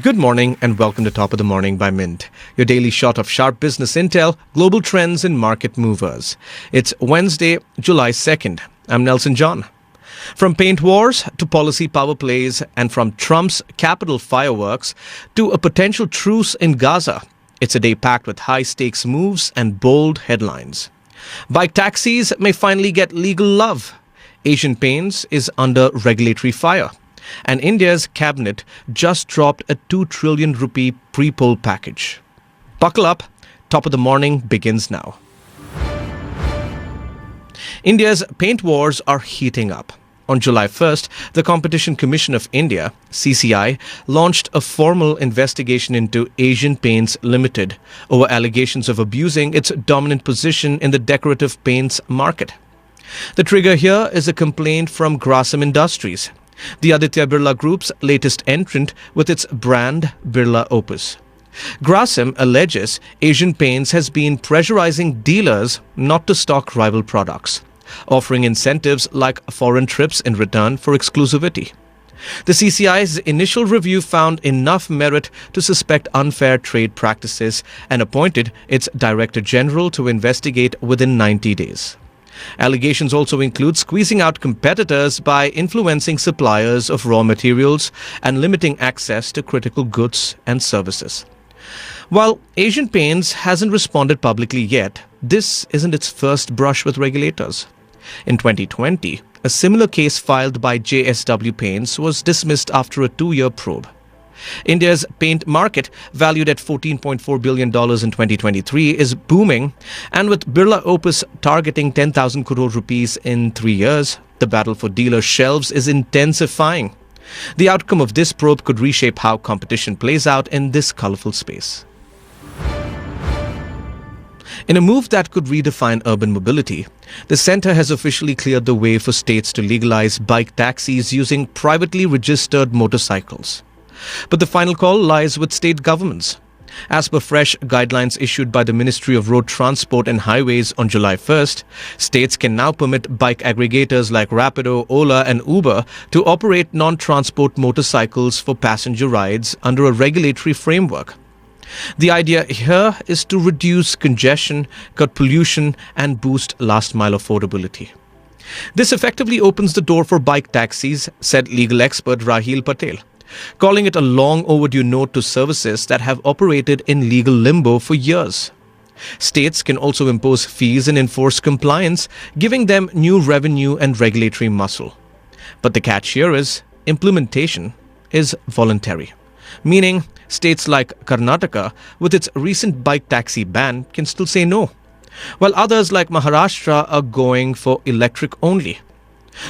Good morning and welcome to Top of the Morning by Mint, your daily shot of sharp business intel, global trends and market movers. It's Wednesday, July 2nd. I'm Nelson John. From paint wars to policy power plays and from Trump's Capitol fireworks to a potential truce in Gaza, it's a day packed with high-stakes moves and bold headlines. Bike taxis may finally get legal love. Asian Paints is under regulatory fire. And India's cabinet just dropped a 2 trillion rupee pre-poll package. Buckle up, Top of the Morning begins now. India's paint wars are heating up. On July 1st, the Competition Commission of India, CCI, launched a formal investigation into Asian Paints Limited over allegations of abusing its dominant position in the decorative paints market. The trigger here is a complaint from Grasim Industries, the Aditya Birla Group's latest entrant with its brand Birla Opus. Grasim alleges Asian Paints has been pressurizing dealers not to stock rival products, offering incentives like foreign trips in return for exclusivity. The CCI's initial review found enough merit to suspect unfair trade practices and appointed its Director General to investigate within 90 days. Allegations also include squeezing out competitors by influencing suppliers of raw materials and limiting access to critical goods and services. While Asian Paints hasn't responded publicly yet, this isn't its first brush with regulators. In 2020, a similar case filed by JSW Paints was dismissed after a 2-year probe. India's paint market, valued at $14.4 billion in 2023, is booming, and with Birla Opus targeting 10,000 crore rupees in 3 years, the battle for dealer shelves is intensifying. The outcome of this probe could reshape how competition plays out in this colorful space. In a move that could redefine urban mobility, the centre has officially cleared the way for states to legalize bike taxis using privately registered motorcycles. But the final call lies with state governments. As per fresh guidelines issued by the Ministry of Road Transport and Highways on July 1st, states can now permit bike aggregators like Rapido, Ola and Uber to operate non-transport motorcycles for passenger rides under a regulatory framework. The idea here is to reduce congestion, cut pollution and boost last-mile affordability. This effectively opens the door for bike taxis, said legal expert Rahil Patel, calling it a long overdue note to services that have operated in legal limbo for years. States can also impose fees and enforce compliance, giving them new revenue and regulatory muscle. But the catch here is implementation is voluntary, meaning states like Karnataka, with its recent bike taxi ban, can still say no, while others like Maharashtra are going for electric only.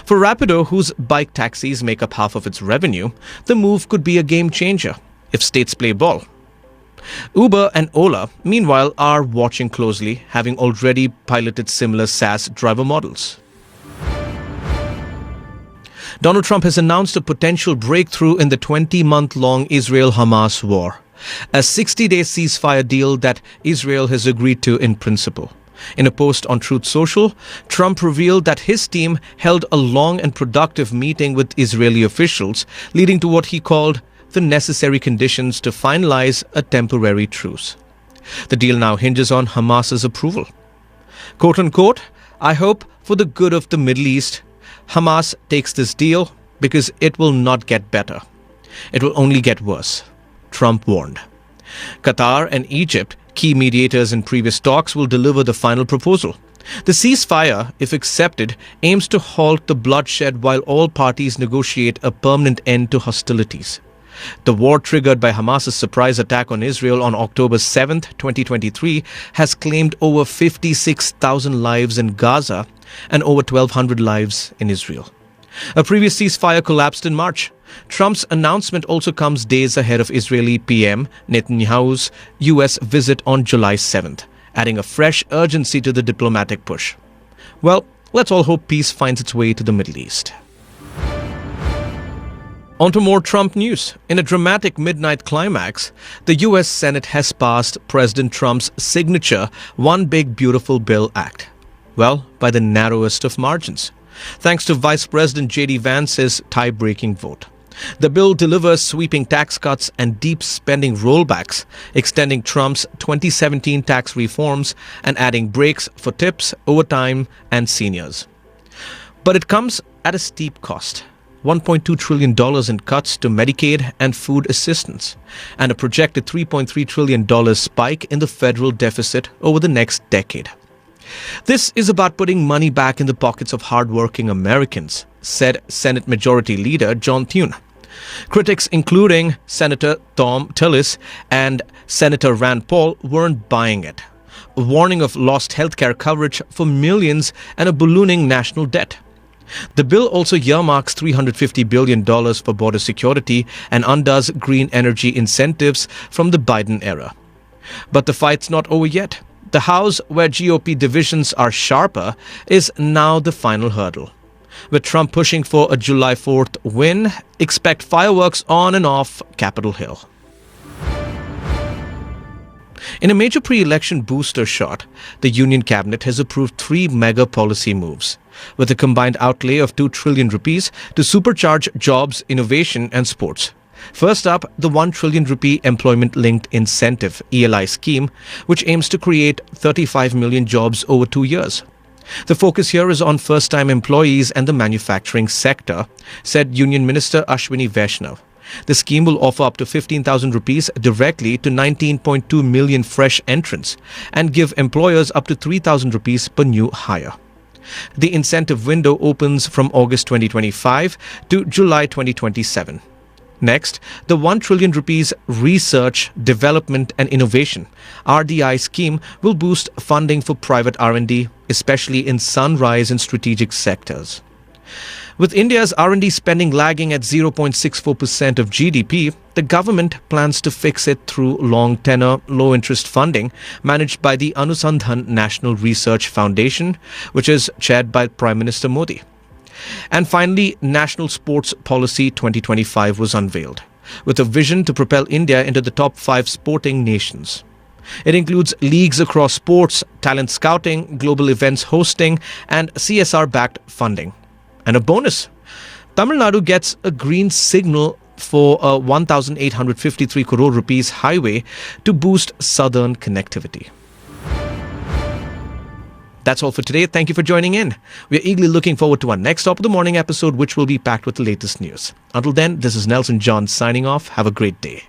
For Rapido, whose bike taxis make up half of its revenue, the move could be a game changer if states play ball. Uber and Ola, meanwhile, are watching closely, having already piloted similar SaaS driver models. Donald Trump has announced a potential breakthrough in the 20-month-long Israel-Hamas war, a 60-day ceasefire deal that Israel has agreed to in principle. In a post on Truth Social, Trump revealed that his team held a long and productive meeting with Israeli officials, leading to what he called the necessary conditions to finalize a temporary truce. The deal now hinges on Hamas's approval. Quote-unquote, "I hope for the good of the Middle East, Hamas takes this deal because it will not get better. It will only get worse," Trump warned. Qatar and Egypt, key mediators in previous talks, will deliver the final proposal. The ceasefire, if accepted, aims to halt the bloodshed while all parties negotiate a permanent end to hostilities. The war triggered by Hamas's surprise attack on Israel on October 7, 2023, has claimed over 56,000 lives in Gaza and over 1,200 lives in Israel. A previous ceasefire collapsed in March. Trump's announcement also comes days ahead of Israeli PM Netanyahu's U.S. visit on July 7th, adding a fresh urgency to the diplomatic push. Well, let's all hope peace finds its way to the Middle East. On to more Trump news. In a dramatic midnight climax, the U.S. Senate has passed President Trump's signature One Big Beautiful Bill Act. Well, by the narrowest of margins, thanks to Vice President J.D. Vance's tie-breaking vote. The bill delivers sweeping tax cuts and deep spending rollbacks, extending Trump's 2017 tax reforms and adding breaks for tips, overtime, and seniors. But it comes at a steep cost. $1.2 trillion in cuts to Medicaid and food assistance, and a projected $3.3 trillion spike in the federal deficit over the next decade. This is about putting money back in the pockets of hardworking Americans, said Senate Majority Leader John Thune. Critics, including Senator Tom Tillis and Senator Rand Paul, weren't buying it. A warning of lost healthcare coverage for millions and a ballooning national debt. The bill also earmarks $350 billion for border security and undoes green energy incentives from the Biden era. But the fight's not over yet. The House, where GOP divisions are sharper, is now the final hurdle. With Trump pushing for a July 4th win, expect fireworks on and off Capitol Hill. In a major pre-election booster shot, the Union Cabinet has approved 3 mega policy moves, with a combined outlay of 2 trillion rupees to supercharge jobs, innovation and sports. First up, the 1 trillion rupee employment-linked incentive ELI scheme, which aims to create 35 million jobs over 2 years. The focus here is on first-time employees and the manufacturing sector, said Union Minister Ashwini Vaishnav. The scheme will offer up to 15,000 rupees directly to 19.2 million fresh entrants and give employers up to 3,000 rupees per new hire. The incentive window opens from August 2025 to July 2027. Next, the 1 trillion rupees Research, Development and Innovation RDI scheme will boost funding for private R&D, especially in sunrise and strategic sectors. With India's R&D spending lagging at 0.64% of GDP, the government plans to fix it through long-tenor, low-interest funding managed by the Anusandhan National Research Foundation, which is chaired by Prime Minister Modi. And finally, National Sports Policy 2025 was unveiled, with a vision to propel India into the top 5 sporting nations. It includes leagues across sports, talent scouting, global events hosting, and CSR-backed funding. And a bonus, Tamil Nadu gets a green signal for a 1,853 crore rupees highway to boost southern connectivity. That's all for today. Thank you for joining in. We are eagerly looking forward to our next Top of the Morning episode, which will be packed with the latest news. Until then, this is Nelson John signing off. Have a great day.